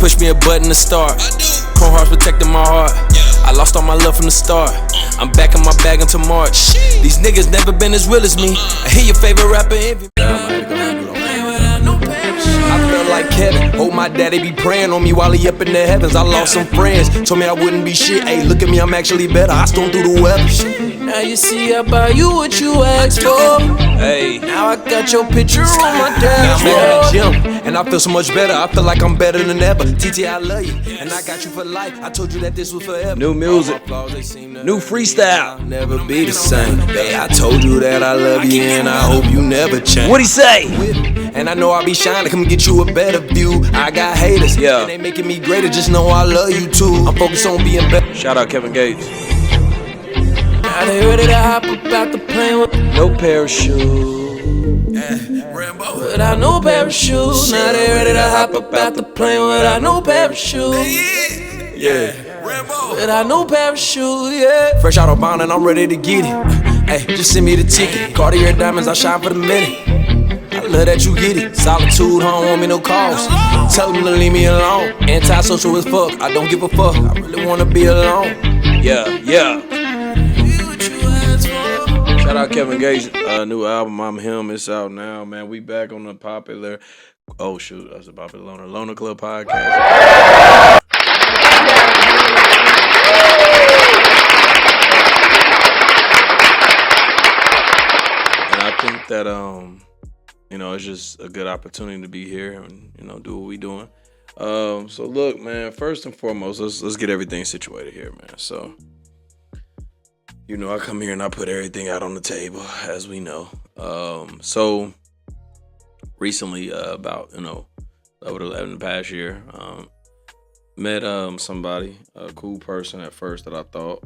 push me a button to start. Chrome hearts protecting my heart. I lost all my love from the start. I'm back in my bag until March. These niggas never been as real as me. I hear your favorite rapper envy. I felt like Kevin, hope my daddy be praying on me while he up in the heavens. I lost some friends, told me I wouldn't be shit. Hey, look at me, I'm actually better. I stormed through the weather. Now you see I buy you what you asked for. Hey, now I got your picture on my dashboard. I'm at the gym, and I feel so much better. I feel like I'm better than ever. TT, I love you, and I got you for life. I told you that this was forever. New music, new freestyle. Never be the same. Hey, I told you that I love you, and I hope you never change. What'd he say? And I know I'll be shining, come get you a better view. I got haters, yeah, and they making me greater. Just know I love you too. I'm focused on being better. Shout out Kevin Gates. Now they ready to hop about the plane with no parachute. Rambo without no parachute. Now they ready to hop about the plane without no parachute. Yeah, Rambo without no parachute. Yeah, fresh out of bond and I'm ready to get it. Hey, just send me the ticket. Cartier diamonds, I shine for the minute. I love that you get it. Solitude, I don't want me no calls. Tell them to leave me alone. Antisocial as fuck, I don't give a fuck. I really wanna be alone. Yeah. Shout out Kevin Gates, new album, I'm Him. It's out now, man. We back on the popular, that's a popular Loner Club podcast. And I think that, it's just a good opportunity to be here and, do what we doing. So look, man, first and foremost, let's get everything situated here, man. So, I come here and I put everything out on the table, as we know. So recently, about, over the past year, met somebody, a cool person at first that I thought,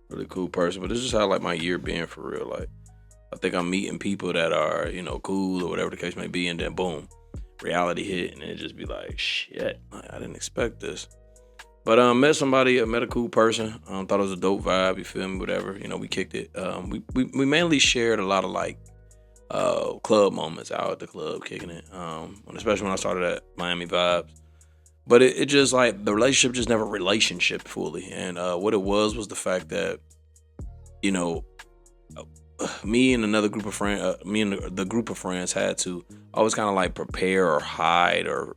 really cool person. But it's just how like my year been for real. Like, I think I'm meeting people that are, cool or whatever the case may be. And then boom, reality hit and it just be like, shit, I didn't expect this. But met somebody, met a cool person. Thought it was a dope vibe. You feel me? Whatever. We kicked it. We mainly shared a lot of like club moments out at the club, kicking it. Especially when I started at Miami Vibes. But it just like the relationship just never relationship fully. And what it was the fact that me and another group of friends, me and the group of friends had to always kind of like prepare or hide or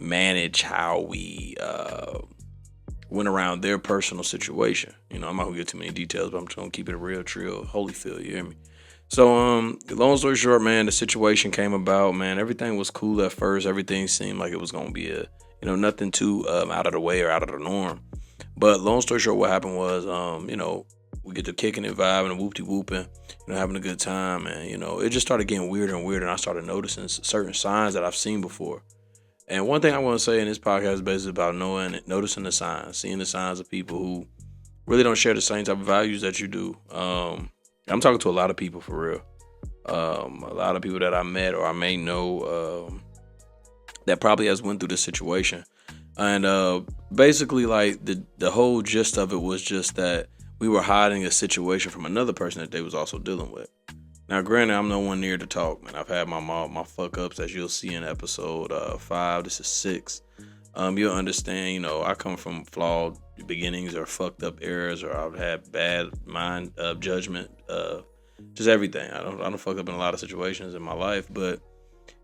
manage how we went around their personal situation. I'm not gonna get too many details, but I'm just gonna keep it a real trill, Holyfield, you hear me? So long story short, man, the situation came about, man. Everything was cool at first. Everything seemed like it was gonna be nothing too out of the way or out of the norm. But long story short, what happened was we get to kicking it, vibing and whoopty-whooping, having a good time, and it just started getting weirder and weirder, and I started noticing certain signs that I've seen before. And one thing I want to say in this podcast is basically about noticing the signs, seeing the signs of people who really don't share the same type of values that you do. I'm talking to a lot of people for real. A lot of people that I met or I may know that probably has went through this situation. And basically, like the whole gist of it was just that we were hiding a situation from another person that they was also dealing with. Now, granted, I'm no one near to talk, man. I've had my fuck ups, as you'll see in episode 5. This is 6. You'll understand, I come from flawed beginnings or fucked up eras, or I've had bad mind judgment, just everything. I don't fuck up in a lot of situations in my life, but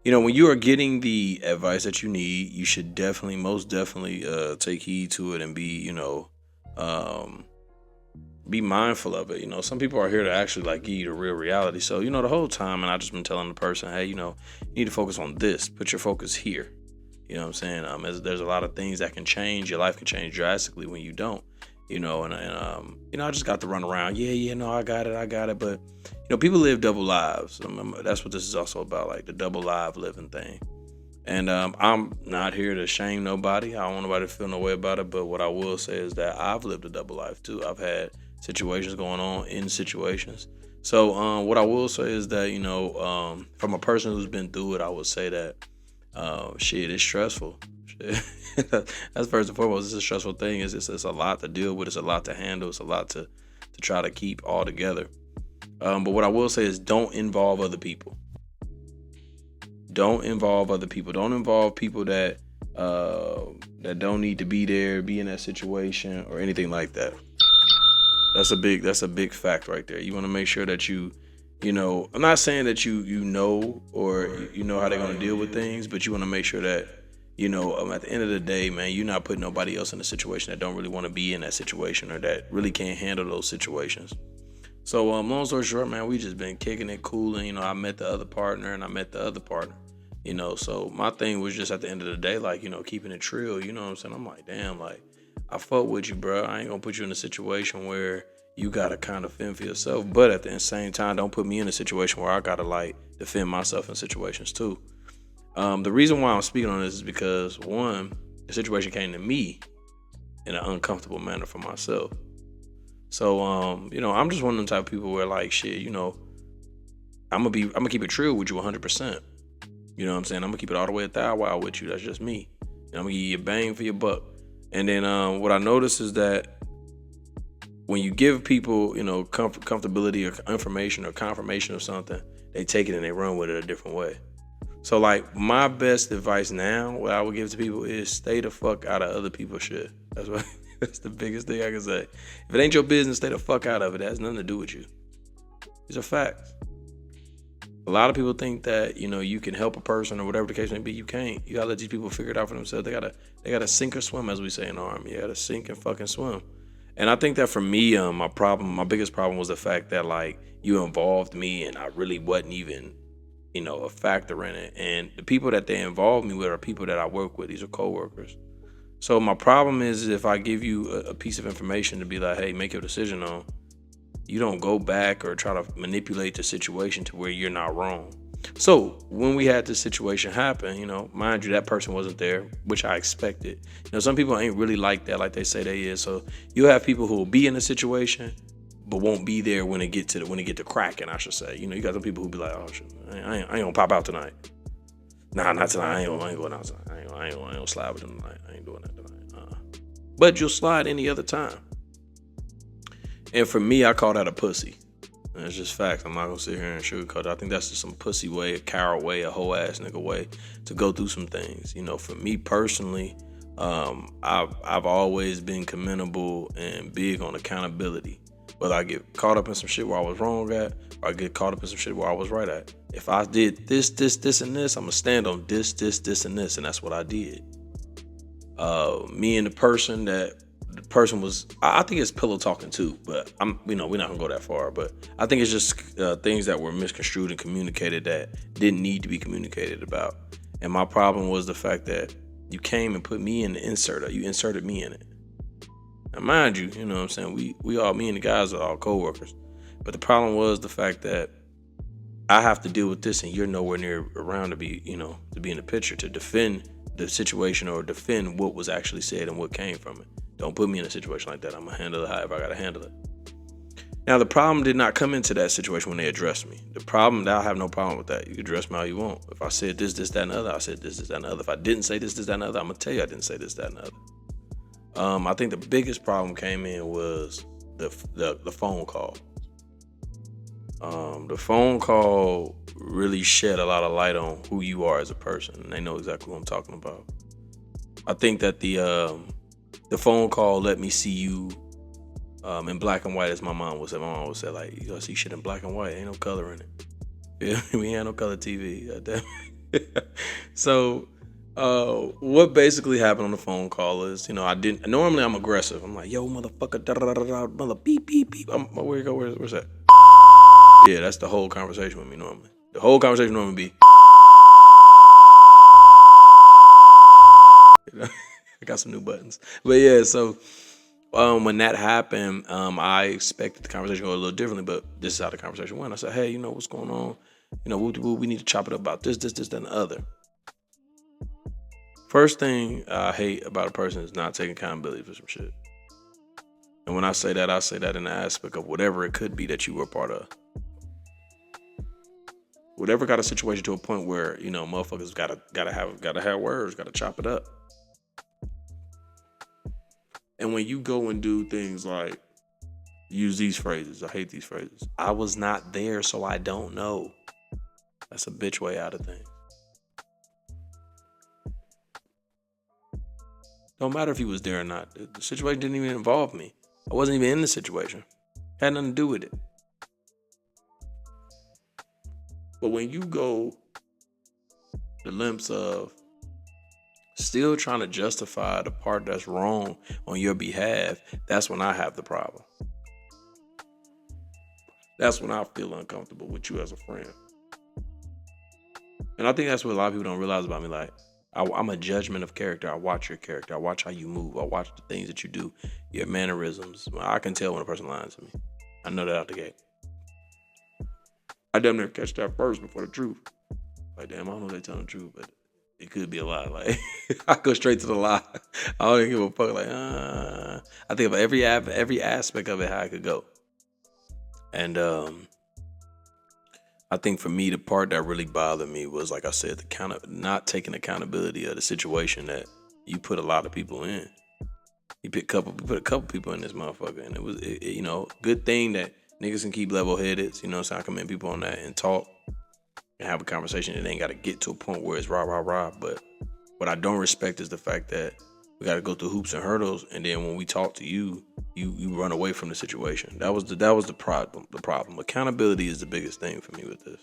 when you are getting the advice that you need, you should most definitely take heed to it and be mindful of it. Some people are here to actually like give you the real reality. So, the whole time, and I just been telling the person, hey, you need to focus on this. Put your focus here. You know what I'm saying? There's a lot of things that can change. Your life can change drastically when you don't. I just got to run around. I got it. But, people live double lives. That's what this is also about, like the double life living thing. And I'm not here to shame nobody. I don't want nobody to feel no way about it. But what I will say is that I've lived a double life too. I've had situations going on in situations. So what I will say is that, from a person who's been through it, I would say that it's stressful. That's first and foremost. It's a stressful thing. It's a lot to deal with. It's a lot to handle. It's a lot to try to keep all together. But what I will say is don't involve other people. Don't involve other people. Don't involve people that that don't need to be there, be in that situation, or anything like that. That's a big fact right there. You want to make sure that I'm not saying that you know or you know how they're gonna deal with things, but you want to make sure that at the end of the day, man, you're not putting nobody else in a situation that don't really want to be in that situation or that really can't handle those situations. So, long story short, man, we just been kicking it, cooling. I met the other partner and I met the other partner. So my thing was just at the end of the day, like, keeping it trill. You know what I'm saying? I'm like, damn, like, I fuck with you, bro. I ain't gonna put you in a situation where you gotta kind of fend for yourself, but at the same time, don't put me in a situation where I gotta like defend myself in situations too. The reason why I'm speaking on this is because one, the situation came to me in an uncomfortable manner for myself. So, I'm just one of them type of people where like, shit, I'm gonna keep it true with you 100%. You know what I'm saying? I'm gonna keep it all the way 1,000 with you. That's just me. I'm gonna give you a bang for your buck. And then what I noticed is that when you give people, comfortability or information or confirmation of something, they take it and they run with it a different way. So like my best advice now, what I would give to people is stay the fuck out of other people's shit. That's the biggest thing I can say. If it ain't your business, stay the fuck out of it. It has nothing to do with you. These are facts. A lot of people think that, you can help a person or whatever the case may be. You can't. You gotta let these people figure it out for themselves. They gotta sink or swim, as we say in the Army. You gotta sink and fucking swim. And I think that for me, my biggest problem was the fact that like you involved me and I really wasn't even, a factor in it. And the people that they involved me with are people that I work with. These are coworkers. So my problem is if I give you a piece of information to be like, hey, make your decision on, you don't go back or try to manipulate the situation to where you're not wrong. So when we had this situation happen, mind you, that person wasn't there, which I expected. Some people ain't really like that, like they say they is. So you have people who will be in a situation, but won't be there when it get to cracking, I should say. You got some people who be like, oh shit, I ain't gonna pop out tonight. Nah, not tonight. I ain't going out tonight. I ain't gonna slide with them tonight. I ain't doing that tonight. But you'll slide any other time. And for me, I call that a pussy. And it's just facts. I'm not gonna sit here and sugarcoat it. I think that's just some pussy way, a coward way, a hoe ass nigga way to go through some things. For me personally, I've always been commendable and big on accountability. Whether I get caught up in some shit where I was wrong at, or I get caught up in some shit where I was right at. If I did this, and this, I'm gonna stand on this, and this, and that's what I did. Me and the person was, I think it's pillow talking too, but we're not gonna go that far. But I think it's just things that were misconstrued and communicated that didn't need to be communicated about. And my problem was the fact that you came and put me in the insert, or you inserted me in it. Now, mind you, you know what I'm saying? Me and the guys are all co-workers. But the problem was the fact that I have to deal with this and you're nowhere near around to be in the picture to defend the situation or defend what was actually said and what came from it. Don't put me in a situation like that. I'm going to handle it however I got to handle it. Now, the problem did not come into that situation when they addressed me. The problem, I have no problem with that. You can address me how you want. If I said this, that, and the other, I said this, that, and the other. If I didn't say this, that, and the other, I'm going to tell you I didn't say this, that, and the other. I think the biggest problem came in was the phone call. The phone call really shed a lot of light on who you are as a person, and they know exactly what I'm talking about. I think that the phone call let me see you in black and white, as my mom would say. My mom would say, like, you gotta see shit in black and white. Ain't no color in it. Yeah, we ain't no color TV. So what basically happened on the phone call is, normally I'm aggressive. I'm like, yo, motherfucker, da-da-da-da-da, mother, beep, beep, beep. Where you go? Where's that? Yeah, that's the whole conversation with me normally. The whole conversation normally be, I got some new buttons. But yeah, so when that happened, I expected the conversation to go a little differently, but this is how the conversation went. I said, hey, what's going on? We need to chop it up about this, that, and the other. First thing I hate about a person is not taking accountability for some shit. And when I say that in the aspect of whatever it could be that you were a part of. Whatever got a situation to a point where, motherfuckers gotta have words, gotta chop it up. And when you go and do things like use these phrases, I hate these phrases. I was not there, so I don't know. That's a bitch way out of things. Don't matter if he was there or not. The situation didn't even involve me. I wasn't even in the situation. Had nothing to do with it. But when you go the lengths of still trying to justify the part that's wrong on your behalf, that's when I have the problem. That's when I feel uncomfortable with you as a friend. And I think that's what a lot of people don't realize about me. Like, I'm a judgment of character. I watch your character. I watch how you move. I watch the things that you do, your mannerisms. I can tell when a person lies to me. I know that out the gate. I damn near catch that first before the truth. Like, damn, I don't know if they telling the truth, but it could be a lie. Like, I go straight to the lie. I don't even give a fuck. Like, I think of every aspect of it, how I could go. And I think for me, the part that really bothered me was, like I said, not taking accountability of the situation that you put a lot of people in. You put a couple people in this motherfucker, and it was, good thing that niggas can keep level-headed. You know what I'm saying? I commend people on that and talk and have a conversation. It ain't got to get to a point where it's rah. But what I don't respect is the fact that we got to go through hoops and hurdles, and then when we talk to you, you run away from the situation. That was the problem. The problem. Accountability is the biggest thing for me with this.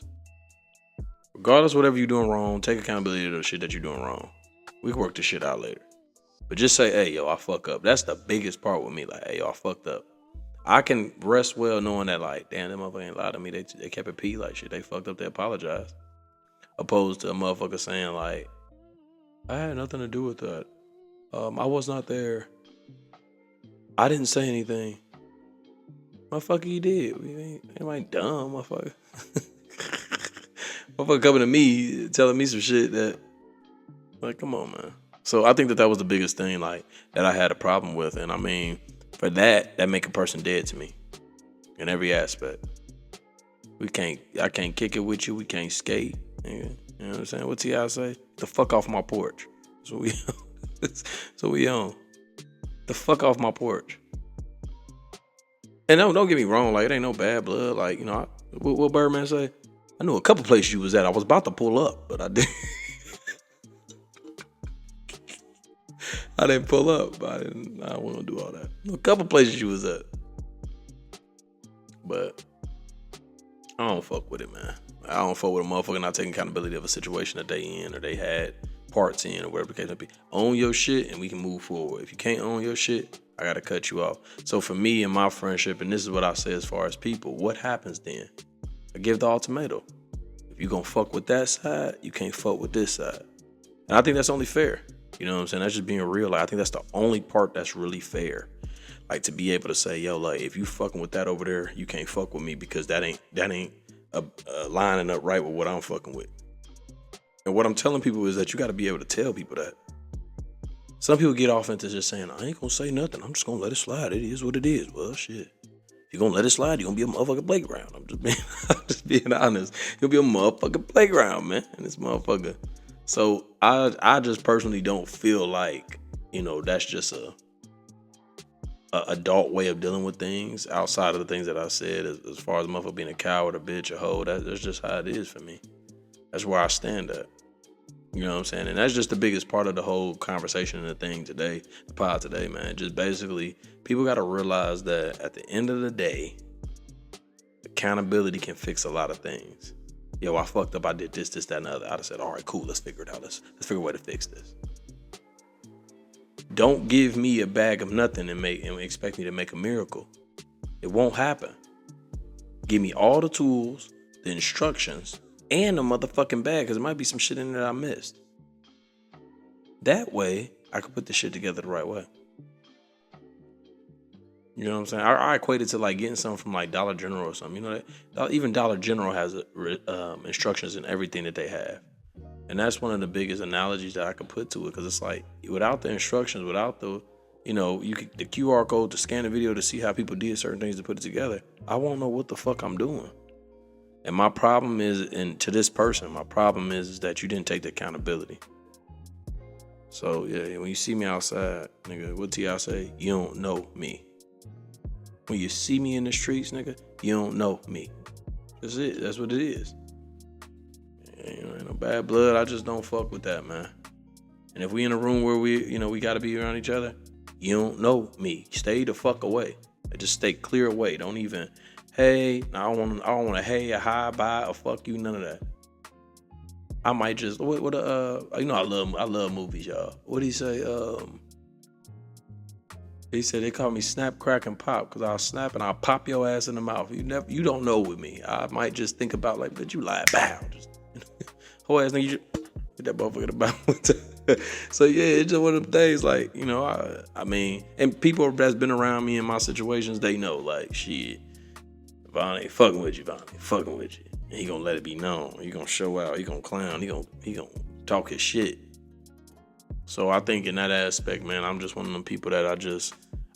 Regardless of whatever you're doing wrong, take accountability of the shit that you're doing wrong. We can work this shit out later. But just say, hey, yo, I fuck up. That's the biggest part with me. Like, hey, yo, I fucked up. I can rest well knowing that, like, damn, that motherfucker ain't lied to me. They kept it P, like, shit, they fucked up, they apologized. Opposed to a motherfucker saying, like, I had nothing to do with that. I was not there. I didn't say anything. Motherfucker, you did. Anybody dumb, motherfucker. Motherfucker coming to me, telling me some shit that, like, come on, man. So I think that was the biggest thing, like, that I had a problem with. And I mean, for that make a person dead to me in every aspect. I can't kick it with you. We can't skate. Nigga. You know what I'm saying? What T.I. say? The fuck off my porch. So we on. The fuck off my porch. And don't get me wrong, like, it ain't no bad blood. Like, you know, what Birdman say? I knew a couple places you was at. I was about to pull up, but I didn't. I didn't pull up. But I don't want to do all that. A couple places you was at. But I don't fuck with it, man. I don't fuck with a motherfucker not taking accountability of a situation that they in or they had parts in or whatever the case may be. Own your shit and we can move forward. If you can't own your shit, I gotta cut you off. So for me and my friendship, and this is what I say as far as people, what happens then? I give the ultimatum. If you gonna fuck with that side, you can't fuck with this side. And I think that's only fair. You know what I'm saying? That's just being real. Like, I think that's the only part that's really fair. Like, to be able to say, yo, like, if you fucking with that over there, you can't fuck with me because that ain't lining up right with what I'm fucking with. And what I'm telling people is that you got to be able to tell people that. Some people get off into just saying, I ain't gonna say nothing. I'm just gonna let it slide. It is what it is. Well, shit. If you're gonna let it slide, you're gonna be a motherfucking playground. I'm just being honest. You'll be a motherfucking playground, man. And this motherfucker. So I just personally don't feel like, you know, that's just a adult way of dealing with things outside of the things that I said as far as a motherfucker being a coward, a bitch, a hoe. That's just how it is for me. That's where I stand at. You know what I'm saying? And that's just the biggest part of the whole conversation and the thing today, the pod today, man. Just basically, people got to realize that at the end of the day, accountability can fix a lot of things. Yo, I fucked up. I did this, that, and the other. I'd have said, all right, cool. Let's figure it out. Let's figure a way to fix this. Don't give me a bag of nothing and expect me to make a miracle. It won't happen. Give me all the tools, the instructions, and the motherfucking bag, because there might be some shit in there I missed. That way, I could put the shit together the right way. You know what I'm saying? I equate it to like getting something from like Dollar General or something. You know that even Dollar General has instructions in everything that they have. And that's one of the biggest analogies that I could put to it, because it's like, without the instructions, without the, you know, the QR code to scan the video to see how people did certain things to put it together, I won't know what the fuck I'm doing. And my problem is, and to this person, my problem is that you didn't take the accountability. So yeah, when you see me outside, nigga, what T.I. say? You don't know me. When you see me in the streets, nigga, you don't know me. That's it. That's what it is. Ain't no bad blood. I just don't fuck with that, man. And if we in a room where we got to be around each other, you don't know me. Stay the fuck away. Just stay clear away. Don't even, hey, I don't want to hey, or hi, bye, or fuck you, none of that. I might just, I love movies, y'all. What did he say? He said they call me snap, crack, and pop because I'll snap and I'll pop your ass in the mouth. You don't know with me. I might just think about like, but you lie, bow. Just, whole ass nigga, you should hit that motherfucker in the mouth. So yeah, it's just one of them days. Like I mean, and people that's been around me in my situations, they know like shit. Vonnie fucking with you, Vonnie fucking with you. And he gonna let it be known. He gonna show out. He gonna clown. He gonna talk his shit. So I think in that aspect, man, I'm just one of them people that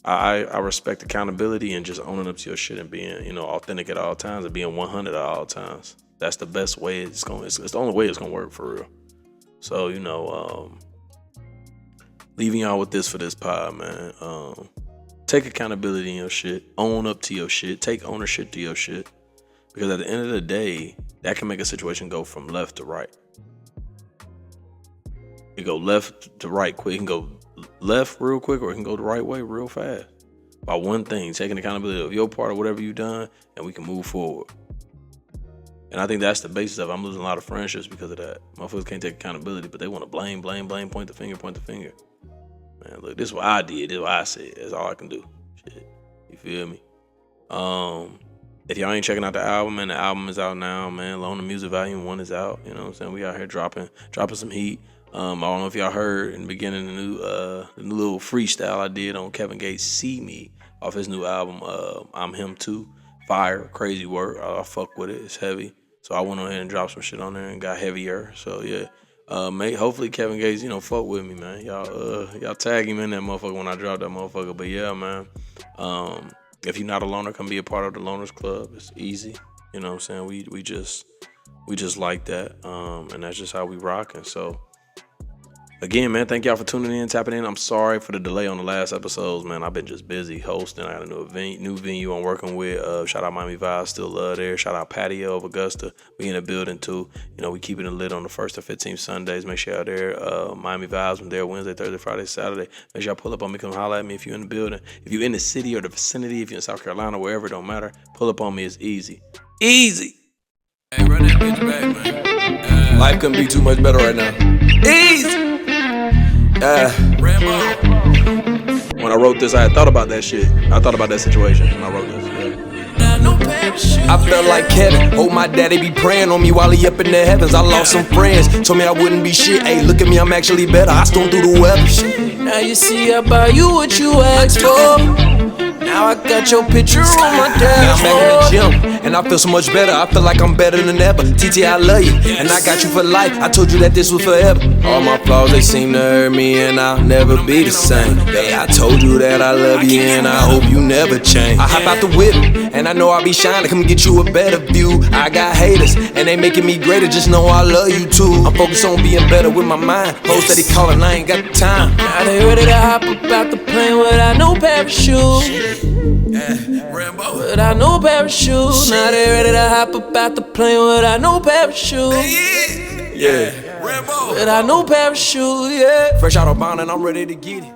I respect accountability and just owning up to your shit and being, authentic at all times and being 100 at all times. That's the best way it's the only way it's gonna work for real. So, leaving y'all with this for this pod, man. Take accountability in your shit. Own up to your shit. Take ownership to your shit. Because at the end of the day, that can make a situation go from left to right. It go left to right quick. It can go left real quick or it can go the right way real fast. By one thing, taking accountability of your part of whatever you've done, and we can move forward. And I think that's the basis of it. I'm losing a lot of friendships because of that. Motherfuckers can't take accountability, but they want to blame, point the finger. Man, look, this is what I did. This is what I said. That's all I can do. Shit. You feel me? If y'all ain't checking out the album, man, the album is out now, man. Loan the Music Volume 1 is out. You know what I'm saying? We out here dropping some heat. I don't know if y'all heard in the beginning the new little freestyle I did on Kevin Gates' See Me off his new album, I'm Him Too. Fire, crazy work. I fuck with it. It's heavy. So I went on ahead and dropped some shit on there and got heavier. So yeah. Hopefully Kevin Gates, fuck with me, man. Y'all tag him in that motherfucker when I drop that motherfucker. But yeah, man. If you're not a loner, come be a part of the Loners Club. It's easy. You know what I'm saying? We just like that. And that's just how we rockin'. So again, man, thank y'all for tuning in, tapping in. I'm sorry for the delay on the last episodes, man. I've been just busy hosting. I got a new venue I'm working with. Shout out Miami Vibes, still love there. Shout out Patio of Augusta. We in the building too. We keeping it lit on the 1st to 15th Sundays. Make sure y'all there. Miami Vibes, I'm there Wednesday, Thursday, Friday, Saturday. Make sure y'all pull up on me, come holler at me if you're in the building. If you're in the city or the vicinity, if you're in South Carolina, wherever, it don't matter. Pull up on me. It's easy. Easy. Hey, run that bitch back, man. Life couldn't be too much better right now. Easy. Rambo. When I wrote this, I had thought about that shit. I thought about that situation when I wrote this. I felt like Kevin. Oh, my daddy be praying on me while he up in the heavens. I lost some friends, told me I wouldn't be shit. Hey, look at me, I'm actually better. I stormed through the weather. Now you see I buy you what you asked for. Now I got your picture on my dashboard. Now I'm back in the gym, and I feel so much better. I feel like I'm better than ever. TT, I love you, and I got you for life. I told you that this was forever. All my flaws, they seem to hurt me, and I'll never be the same. Hey, I told you that I love you, and I hope you never change. I hop out the whip, and I know I'll be shining. Come get you a better view. I got haters, and they making me greater. Just know I love you too. I'm focused on being better with my mind. Hoes steady calling, I ain't got the time. Now they ready to hop up out the plane without no parachute. Rambo. Without no parachute. Now they ready to hop up out the plane without no parachute. Yeah. Rambo. Without no parachute, yeah. Fresh out of bond and I'm ready to get it.